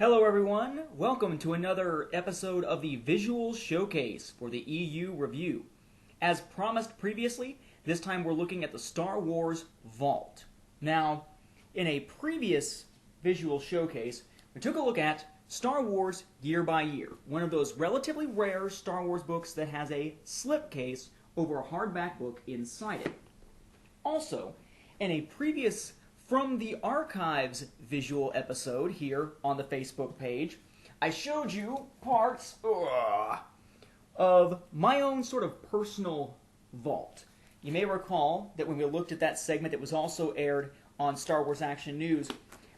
Hello everyone, welcome to another episode of the Visual Showcase for the EU Review. As promised previously, this time we're looking at the Star Wars Vault. Now, in a previous Visual Showcase, we took a look at Star Wars Year by Year, one of those relatively rare Star Wars books that has a slipcase over a hardback book inside it. Also, in a previous From the Archives visual episode here on the Facebook page, I showed you parts of my own sort of personal vault. You may recall that when we looked at that segment that was also aired on Star Wars Action News,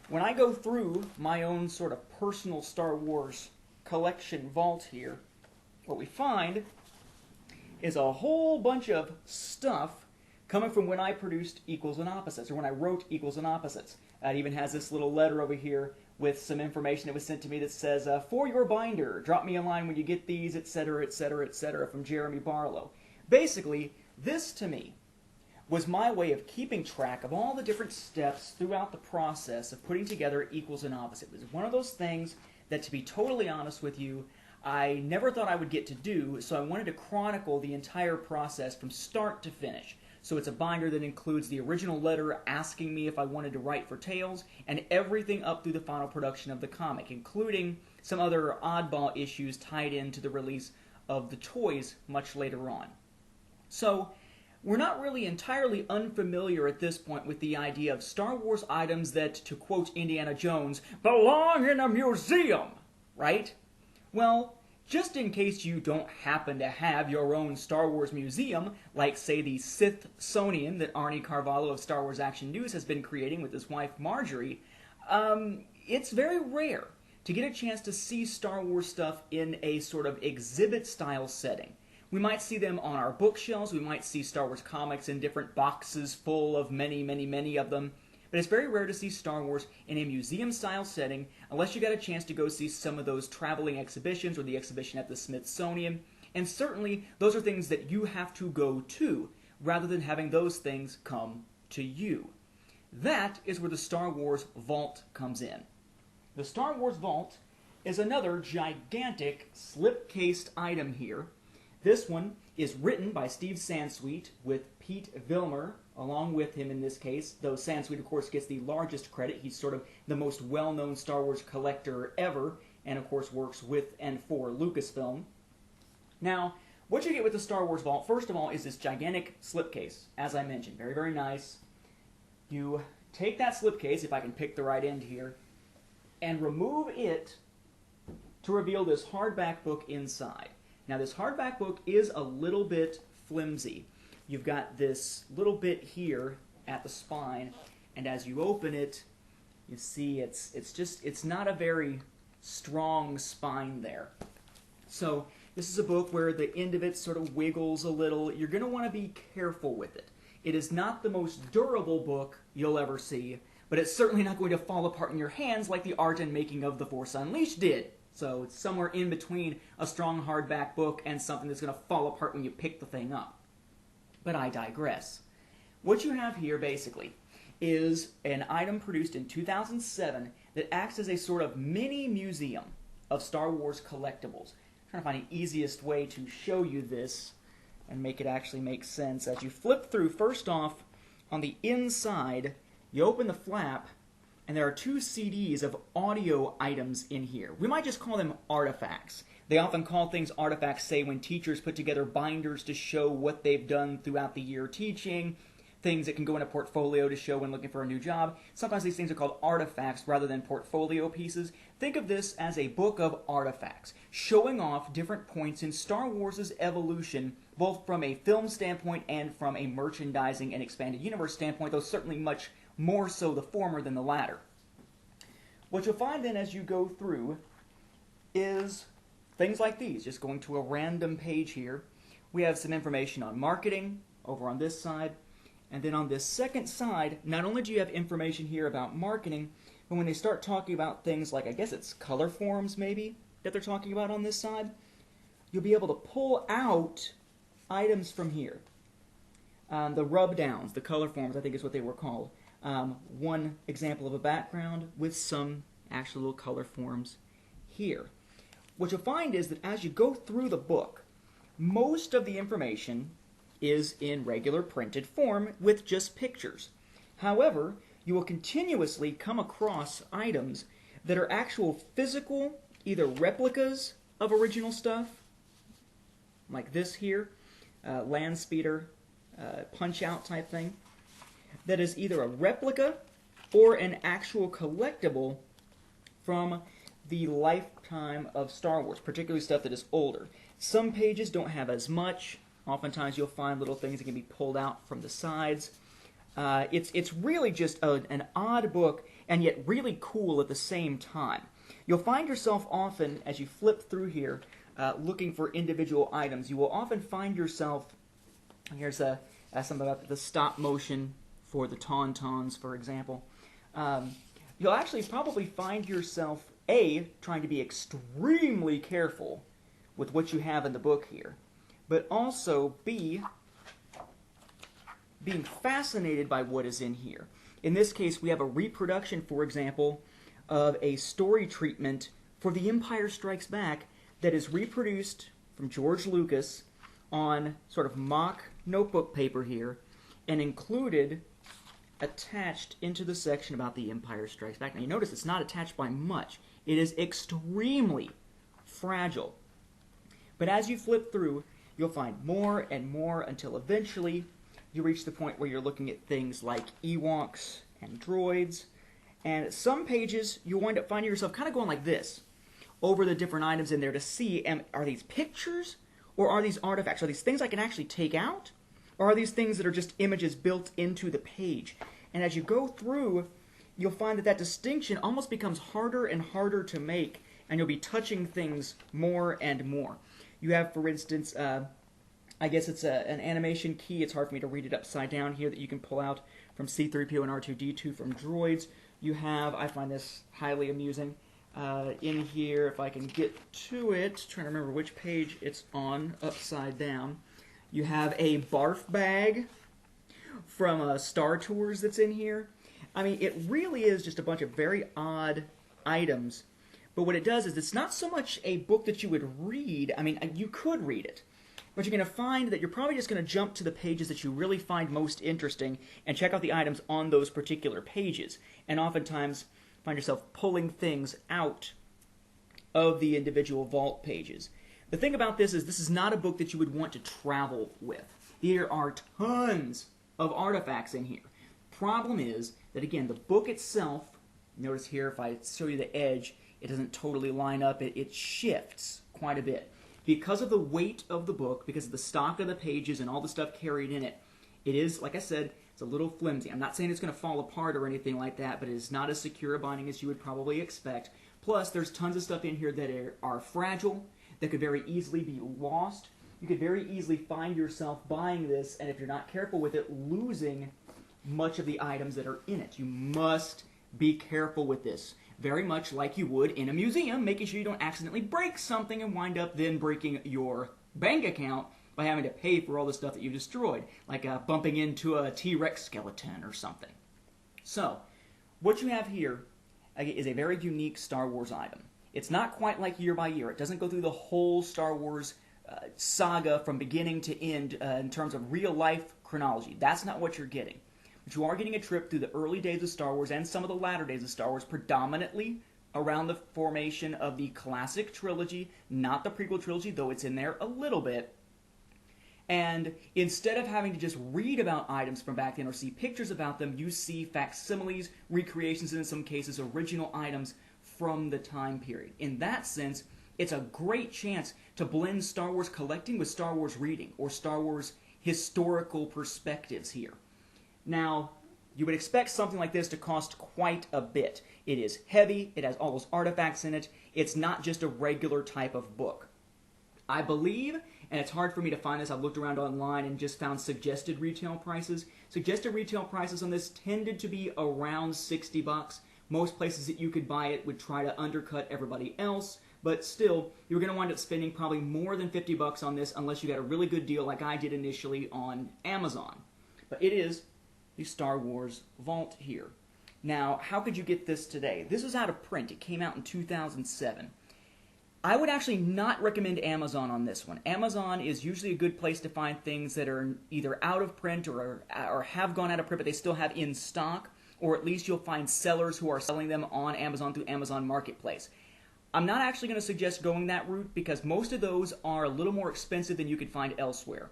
when I go through my own sort of personal Star Wars collection vault here, what we find is a whole bunch of stuff coming from when I produced Equals and Opposites, or when I wrote Equals and Opposites. It even has this little letter over here with some information that was sent to me that says, for your binder, drop me a line when you get these, etc., etc., etc., from Jeremy Barlow. Basically, this to me was my way of keeping track of all the different steps throughout the process of putting together Equals and Opposites. It was one of those things that, to be totally honest with you, I never thought I would get to do, so I wanted to chronicle the entire process from start to finish. So it's a binder that includes the original letter asking me if I wanted to write for Tales, and everything up through the final production of the comic, including some other oddball issues tied into the release of the toys much later on. So we're not really entirely unfamiliar at this point with the idea of Star Wars items that, to quote Indiana Jones, belong in a museum, right? Well, just in case you don't happen to have your own Star Wars museum, like, say, the Smithsonian that Arnie Carvalho of Star Wars Action News has been creating with his wife Marjorie, it's very rare to get a chance to see Star Wars stuff in a sort of exhibit-style setting. We might see them on our bookshelves, we might see Star Wars comics in different boxes full of many, many, many of them, but it's very rare to see Star Wars in a museum-style setting unless you got a chance to go see some of those traveling exhibitions or the exhibition at the Smithsonian. And certainly, those are things that you have to go to rather than having those things come to you. That is where the Star Wars Vault comes in. The Star Wars Vault is another gigantic slip-cased item here. This one is written by Steve Sansweet with Pete Vilmur along with him in this case, though Sansweet, of course, gets the largest credit. He's sort of the most well-known Star Wars collector ever, and of course works with and for Lucasfilm. Now, what you get with the Star Wars Vault, first of all, is this gigantic slipcase, as I mentioned. Very, very nice. You take that slipcase, if I can pick the right end here, and remove it to reveal this hardback book inside. Now, this hardback book is a little bit flimsy. You've got this little bit here at the spine, and as you open it, you see it's not a very strong spine there. So this is a book where the end of it sort of wiggles a little. You're going to want to be careful with it. It is not the most durable book you'll ever see, but it's certainly not going to fall apart in your hands like the art and making of The Force Unleashed did. So it's somewhere in between a strong hardback book and something that's going to fall apart when you pick the thing up. But I digress. What you have here, basically, is an item produced in 2007 that acts as a sort of mini museum of Star Wars collectibles. I'm trying to find the easiest way to show you this and make it actually make sense. As you flip through, first off, on the inside, you open the flap, and there are two CDs of audio items in here. We might just call them artifacts. They often call things artifacts, say, when teachers put together binders to show what they've done throughout the year teaching, things that can go in a portfolio to show when looking for a new job. Sometimes these things are called artifacts rather than portfolio pieces. Think of this as a book of artifacts, showing off different points in Star Wars' evolution, both from a film standpoint and from a merchandising and expanded universe standpoint, though certainly much more so the former than the latter. What you'll find then as you go through is things like these, just going to a random page here. We have some information on marketing over on this side, and then on this second side, not only do you have information here about marketing, but when they start talking about things like, I guess it's color forms maybe, that they're talking about on this side, you'll be able to pull out items from here. The rub downs, the color forms, I think is what they were called. One example of a background with some actual little color forms here. What you'll find is that as you go through the book, most of the information is in regular printed form with just pictures. However, you will continuously come across items that are actual physical, either replicas of original stuff, like this here, land speeder, punch-out type thing, that is either a replica or an actual collectible from the lifetime of Star Wars, particularly stuff that is older. Some pages don't have as much. Oftentimes you'll find little things that can be pulled out from the sides. It's really just an odd book, and yet really cool at the same time. You'll find yourself often, as you flip through here, looking for individual items. You will often find yourself, here's something about the stop motion for the Tauntauns, for example. You'll actually probably find yourself, A, trying to be extremely careful with what you have in the book here, but also, B, being fascinated by what is in here. In this case, we have a reproduction, for example, of a story treatment for The Empire Strikes Back that is reproduced from George Lucas on sort of mock notebook paper here and included attached into the section about The Empire Strikes Back. Now you notice it's not attached by much. It is extremely fragile. But as you flip through, you'll find more and more until eventually you reach the point where you're looking at things like Ewoks and droids. And some pages, you'll wind up finding yourself kind of going like this over the different items in there to see, are these pictures or are these artifacts? Are these things I can actually take out? Or are these things that are just images built into the page? And as you go through, you'll find that distinction almost becomes harder and harder to make, and you'll be touching things more and more. You have, for instance, I guess it's an animation key. It's hard for me to read it upside down here that you can pull out from C-3PO and R2-D2 from droids. You have, I find this highly amusing, in here, if I can get to it, trying to remember which page it's on, upside down. You have a barf bag from Star Tours that's in here. I mean, it really is just a bunch of very odd items. But what it does is it's not so much a book that you would read. I mean, you could read it. But you're going to find that you're probably just going to jump to the pages that you really find most interesting and check out the items on those particular pages. And oftentimes find yourself pulling things out of the individual vault pages. The thing about this is not a book that you would want to travel with. There are tons of artifacts in here. Problem is that, again, the book itself, notice here if I show you the edge, it doesn't totally line up. It shifts quite a bit. Because of the weight of the book, because of the stock of the pages and all the stuff carried in it, it is, like I said, it's a little flimsy. I'm not saying it's going to fall apart or anything like that, but it is not as secure a binding as you would probably expect. Plus, there's tons of stuff in here that are fragile, that could very easily be lost. You could very easily find yourself buying this, and if you're not careful with it, losing much of the items that are in it. You must be careful with this. Very much like you would in a museum, making sure you don't accidentally break something and wind up then breaking your bank account by having to pay for all the stuff that you destroyed, like bumping into a T-Rex skeleton or something. So, what you have here is a very unique Star Wars item. It's not quite like year by year. It doesn't go through the whole Star Wars saga from beginning to end in terms of real-life chronology. That's not what you're getting. But you are getting a trip through the early days of Star Wars and some of the latter days of Star Wars, predominantly around the formation of the classic trilogy, not the prequel trilogy, though it's in there a little bit. And instead of having to just read about items from back then or see pictures about them, you see facsimiles, recreations, and in some cases original items from the time period. In that sense, it's a great chance to blend Star Wars collecting with Star Wars reading or Star Wars historical perspectives here. Now, you would expect something like this to cost quite a bit. It is heavy, it has all those artifacts in it, it's not just a regular type of book. I believe, and it's hard for me to find this, I've looked around online and just found suggested retail prices. Suggested retail prices on this tended to be around $60. Most places that you could buy it would try to undercut everybody else, but still, you're going to wind up spending probably more than $50 on this unless you got a really good deal like I did initially on Amazon. But it is the Star Wars Vault here. Now, how could you get this today? This was out of print. It came out in 2007. I would actually not recommend Amazon on this one. Amazon is usually a good place to find things that are either out of print or have gone out of print, but they still have in stock, or at least you'll find sellers who are selling them on Amazon through Amazon Marketplace. I'm not actually going to suggest going that route because most of those are a little more expensive than you could find elsewhere.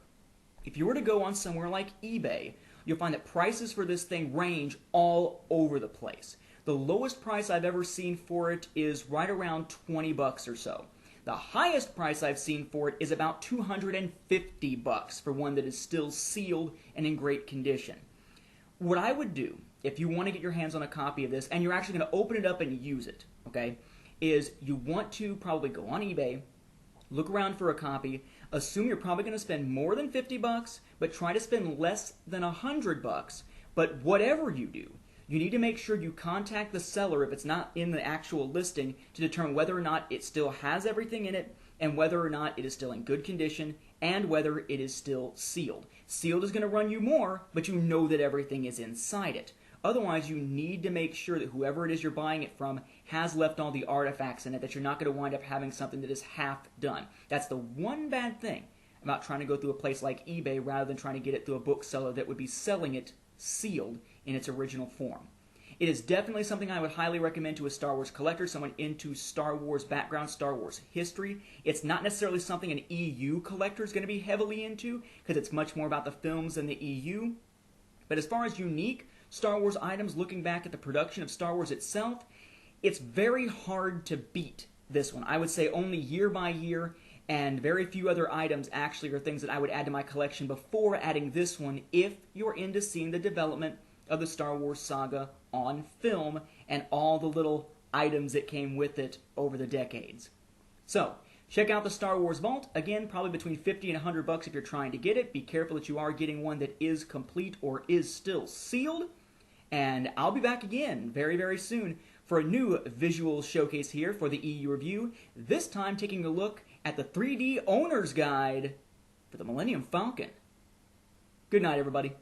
If you were to go on somewhere like eBay, you'll find that prices for this thing range all over the place. The lowest price I've ever seen for it is right around 20 bucks or so. The highest price I've seen for it is about 250 bucks for one that is still sealed and in great condition. What I would do, if you want to get your hands on a copy of this, and you're actually going to open it up and use it, okay, is you want to probably go on eBay, look around for a copy, assume you're probably going to spend more than 50 bucks, but try to spend less than 100 bucks. But whatever you do, you need to make sure you contact the seller if it's not in the actual listing to determine whether or not it still has everything in it and whether or not it is still in good condition and whether it is still sealed. Sealed is going to run you more, but you know that everything is inside it. Otherwise, you need to make sure that whoever it is you're buying it from has left all the artifacts in it, that you're not going to wind up having something that is half done. That's the one bad thing about trying to go through a place like eBay rather than trying to get it through a bookseller that would be selling it sealed in its original form. It is definitely something I would highly recommend to a Star Wars collector, someone into Star Wars background, Star Wars history. It's not necessarily something an EU collector is going to be heavily into because it's much more about the films than the EU. But as far as unique Star Wars items, looking back at the production of Star Wars itself, it's very hard to beat this one. I would say only year by year, and very few other items actually are things that I would add to my collection before adding this one if you're into seeing the development of the Star Wars saga on film and all the little items that came with it over the decades. So, check out the Star Wars Vault. Again, probably between 50 and 100 bucks if you're trying to get it. Be careful that you are getting one that is complete or is still sealed. And I'll be back again very, very soon for a new visual showcase here for the EU Review, this time taking a look at the 3D Owner's Guide for the Millennium Falcon. Good night, everybody.